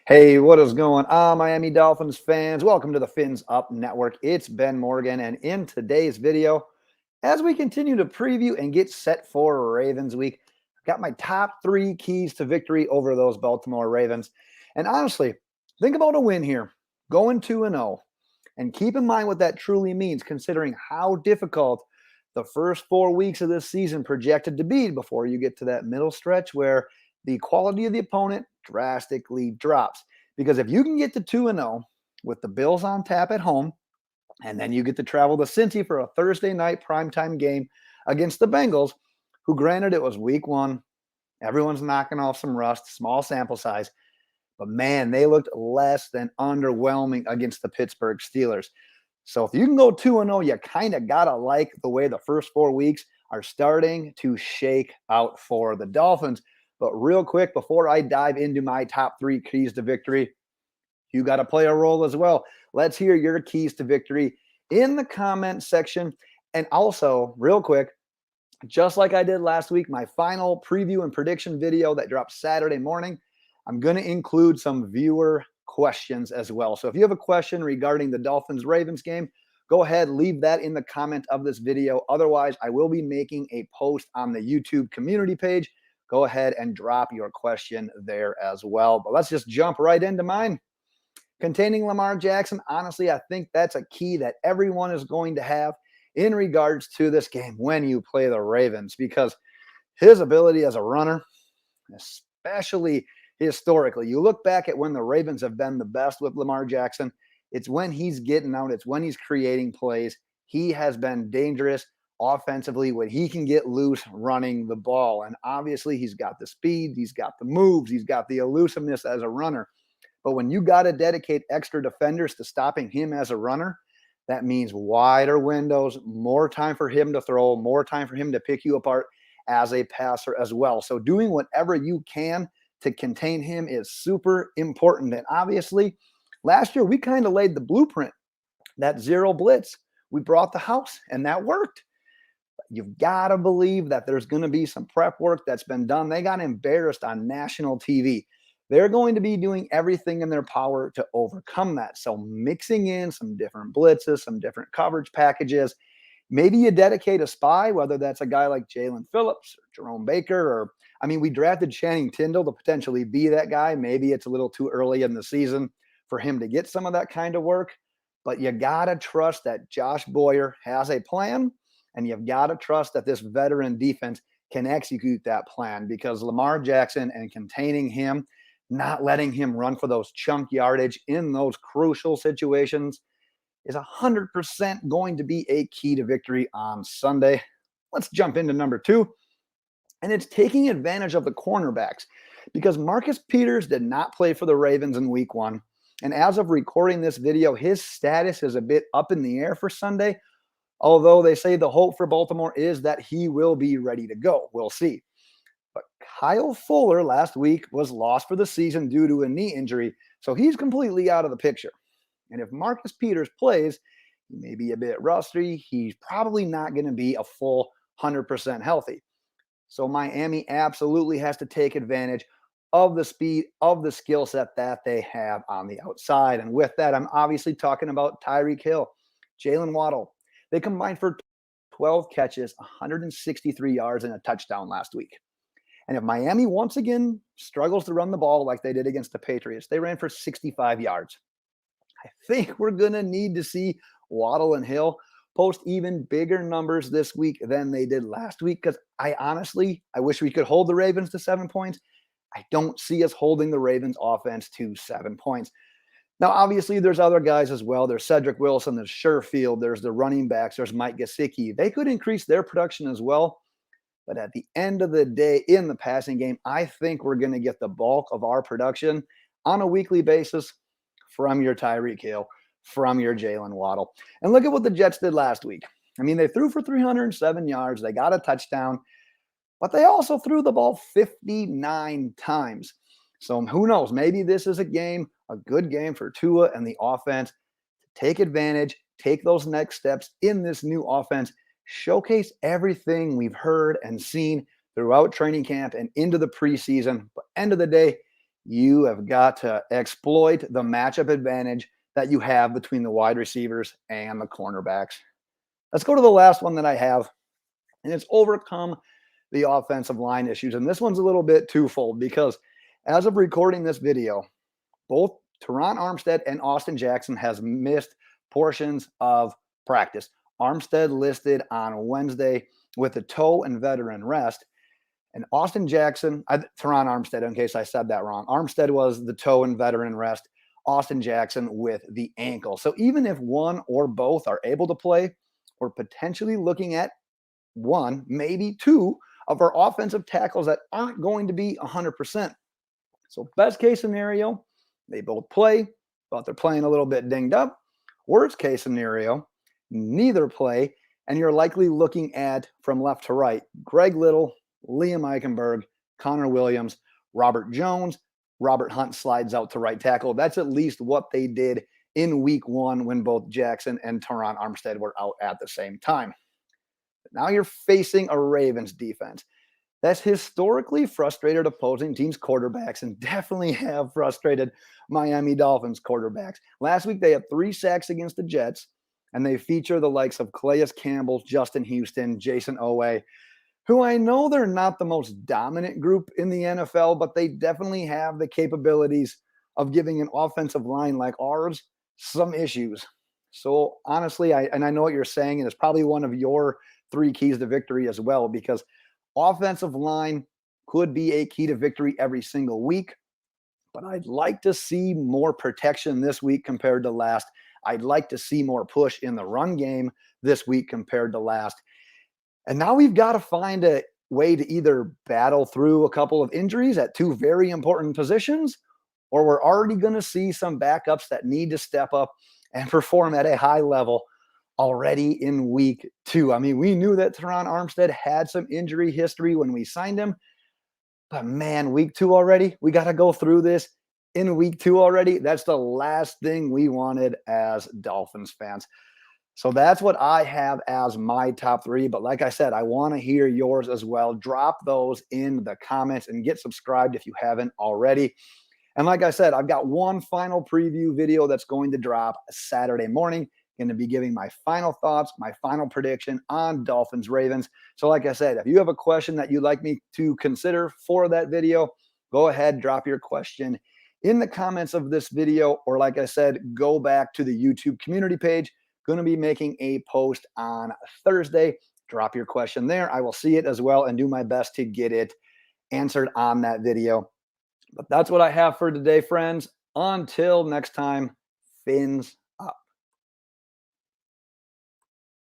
Hey, what is going on, Miami Dolphins fans? Welcome to the Fins Up Network. It's Ben Morgan, and in today's video, as we continue to preview and get set for Ravens week, I've got my top three keys to victory over those Baltimore Ravens. And honestly, think about a win here, going 2-0, and keep in mind what that truly means, considering how difficult the first 4 weeks of this season projected to be before you get to that middle stretch where the quality of the opponent drastically drops. Because if you can get to 2-0 with the Bills on tap at home, and then you get to travel to Cincy for a Thursday night primetime game against the Bengals, who granted it was week one, everyone's knocking off some rust, small sample size, but man, they looked less than underwhelming against the Pittsburgh Steelers. So if you can go 2-0, you kind of got to like the way the first 4 weeks are starting to shake out for the Dolphins. But real quick, before I dive into my top three keys to victory, you got to play a role as well. Let's hear your keys to victory in the comment section. And also, real quick, just like I did last week, my final preview and prediction video that dropped Saturday morning, I'm going to include some viewer questions as well. So if you have a question regarding the Dolphins-Ravens game, go ahead, leave that in the comment of this video. Otherwise, I will be making a post on the YouTube community page. Go ahead and drop your question there as well. But let's just jump right into mine. Containing Lamar Jackson, honestly, I think that's a key that everyone is going to have in regards to this game when you play the Ravens, because his ability as a runner, especially historically, you look back at when the Ravens have been the best with Lamar Jackson, it's when he's getting out, it's when he's creating plays. He has been dangerous offensively when he can get loose running the ball. And obviously, he's got the speed, he's got the moves, he's got the elusiveness as a runner. But when you got to dedicate extra defenders to stopping him as a runner, that means wider windows, more time for him to throw, more time for him to pick you apart as a passer as well. So doing whatever you can to contain him is super important. And obviously, last year we kind of laid the blueprint, that zero blitz. We brought the house, and that worked. You've got to believe that there's going to be some prep work that's been done. They got embarrassed on national TV. They're going to be doing everything in their power to overcome that. So mixing in some different blitzes, some different coverage packages. Maybe you dedicate a spy, whether that's a guy like Jaylen Phillips or Jerome Baker, or, I mean, we drafted Channing Tindall to potentially be that guy. Maybe it's a little too early in the season for him to get some of that kind of work, but you got to trust that Josh Boyer has a plan, and you've got to trust that this veteran defense can execute that plan, because Lamar Jackson and containing him, not letting him run for those chunk yardage in those crucial situations is 100% going to be a key to victory on Sunday. Let's jump into number two, and it's taking advantage of the cornerbacks, because Marcus Peters did not play for the Ravens in week one. And as of recording this video, his status is a bit up in the air for Sunday, although they say the hope for Baltimore is that he will be ready to go. We'll see. But Kyle Fuller last week was lost for the season due to a knee injury, so he's completely out of the picture. And if Marcus Peters plays, he may be a bit rusty. He's probably not going to be a full 100% healthy. So Miami absolutely has to take advantage of the speed, of the skill set that they have on the outside. And with that, I'm obviously talking about Tyreek Hill, Jaylen Waddle. They combined for 12 catches, 163 yards, and a touchdown last week. And if Miami once again struggles to run the ball like they did against the Patriots, they ran for 65 yards. I think we're going to need to see Waddle and Hill post even bigger numbers this week than they did last week, because I wish we could hold the Ravens to 7 points. I don't see us holding the Ravens offense to 7 points. Now, obviously, there's other guys as well. There's Cedric Wilson, there's Sherfield, there's the running backs, there's Mike Gesicki. They could increase their production as well. But at the end of the day, in the passing game, I think we're going to get the bulk of our production on a weekly basis from your Tyreek Hill, from your Jaylen Waddle. And look at what the Jets did last week. I mean, they threw for 307 yards. They got a touchdown, but they also threw the ball 59 times. So who knows? Maybe this is a good game for Tua and the offense to take advantage, take those next steps in this new offense, showcase everything we've heard and seen throughout training camp and into the preseason. But end of the day, You have got to exploit the matchup advantage that you have between the wide receivers and the cornerbacks. Let's go to the last one that I have, and it's overcome the offensive line issues. And this one's a little bit twofold because as of recording this video, both Terron Armstead and Austin Jackson has missed portions of practice. Armstead listed on Wednesday with a toe and veteran rest. And Austin Jackson, Terron Armstead, in case I said that wrong. Armstead was the toe and veteran rest. Austin Jackson with the ankle. So even if one or both are able to play, we're potentially looking at one, maybe two of our offensive tackles that aren't going to be 100%. So best case scenario, they both play, but they're playing a little bit dinged up. Worst case scenario, neither play, and you're likely looking at, from left to right, Greg Little, Liam Eichenberg, Connor Williams, Robert Jones. Robert Hunt slides out to right tackle. That's at least what they did in week one when both Jackson and Terron Armstead were out at the same time. Now you're facing a Ravens defense that's historically frustrated opposing teams' quarterbacks and definitely have frustrated Miami Dolphins quarterbacks. Last week, they had 3 sacks against the Jets, and they feature the likes of Calais Campbell, Justin Houston, Jason Owe, who I know they're not the most dominant group in the NFL, but they definitely have the capabilities of giving an offensive line like ours some issues. So honestly, I know what you're saying, and it's probably one of your 3 keys to victory as well, because offensive line could be a key to victory every single week, but I'd like to see more protection this week compared to last. I'd like to see more push in the run game this week compared to last. And now we've got to find a way to either battle through a couple of injuries at 2 very important positions, or we're already going to see some backups that need to step up and perform at a high level already in week 2. I mean, we knew that Terron Armstead had some injury history when we signed him, but man, week 2 already, we got to go through this in week 2 already. That's the last thing we wanted as Dolphins fans. So that's what I have as my top 3. But like I said, I want to hear yours as well. Drop those in the comments and get subscribed if you haven't already. And like I said, I've got one final preview video that's going to drop Saturday morning. Going to be giving my final thoughts, my final prediction on Dolphins Ravens. So like I said, if you have a question that you'd like me to consider for that video, go ahead, drop your question in the comments of this video. Or like I said, go back to the YouTube community page. Going to be making a post on Thursday. Drop your question there. I will see it as well and do my best to get it answered on that video. But that's what I have for today, friends. Until next time, Fins